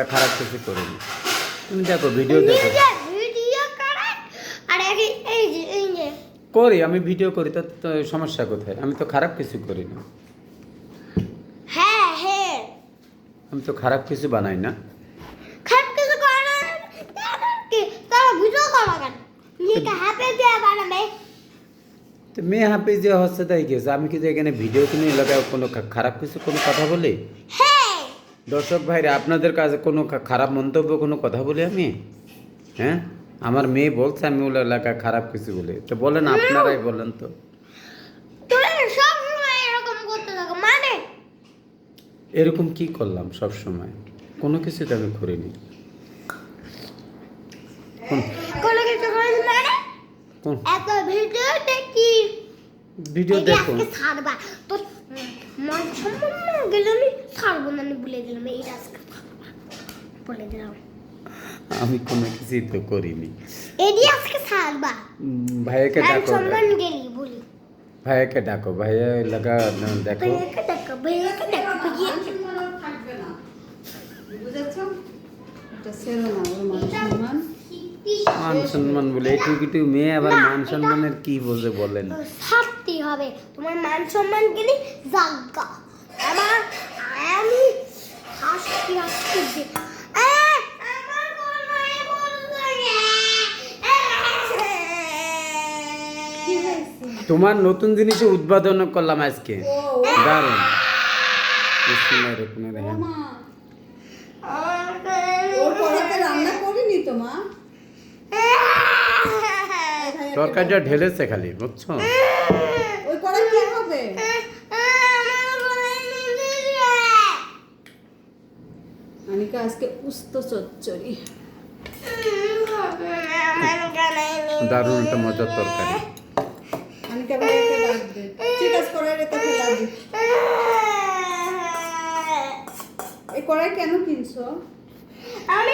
খারাপ কিছু করিনি। তুমি দেখো ভিডিও দেখো। করি আমি ভিডিও করি, তো সমস্যা কোথায়? আমি তো খারাপ কিছু করি না। হ্যাঁ হ্যাঁ আমি তো খারাপ কিছু বানাই না। খারাপ কিছু করে না কি তারা ভিডিও করা কেন নিজেকে হ্যাপি দিয়ে বানাবে। তো মেয়ে হাফিজ যে হচ্ছে তাই গেছে, আমি কি যে এখানে ভিডিও কিনে লাগাও কোনো খারাপ কিছু কোনো কথা বলি? হ্যাঁ দর্শক ভাইরা, আপনাদের কাছে কোনো খারাপ মন্তব্য কোনো কথা বলি আমি? হ্যাঁ, আমার মেয়ে বলছে আমি ওগুলো এলাকা খারাপ কিছু বলি, তো বলেন, আপনারাই বলেন তো। তুমি সব সময় এরকম করতে থাকো মানে এরকম কি করলাম সব সময়? কোনো কিছু তো আমি করিনি। কোনো কিছু করে মানে কোন এত ভিডিও দেখি ভিডিও দেখুন? আজকে ছাড়বা তো মন সম্মান গেল আমি ছাড়বো না, আমি বলে দিলাম এইটা আজকে বলে দিলাম আমি কোনো কিছুই তো করিনি। এডি আজকে ছাড়বা ভাইয়াকে মান ডাকো, সম্মান গেলি বলি ভাইয়াকে ডাকো, ভাইয়া লাগা দেখো। ভাইয়াকে ডাকো ভাইয়াকে ডাকো ভাইয়াকে থাকবে না, বুঝেছো? এটা সেরো না, ওর মান সম্মান। মান সম্মান বলে একটু মেয়ে আবার মান সম্মানের কি বোঝে বলেন? ছাড়তে হবে, তোমার মান সম্মান গেলি জাগা আমার আমি হাসি হাসি যে আমার কোনায় কি হয়েছে? তোমার নতুন জিনিস উদ্বোধন করলাম আজকে, দারুণ। বিসমিল্লাহির রহমানির ও রহিম। মা, ওর কড়াতে রান্না করিনি তো মা। এই ভাইয়াকে তরকারিটা ঢেলেছে খালি, বুঝছো? ওই কড়াই কি হবে? আনিকা আজকে উস্ত চচ্চড়ি। দারুণ একটা মজার তরকারি। আনিকা ভাইয়াকে ডাক দে। ঠিক আছে, কড়াই রেখে ফেলা দি। এই কড়াই কেন কিনছো? আমি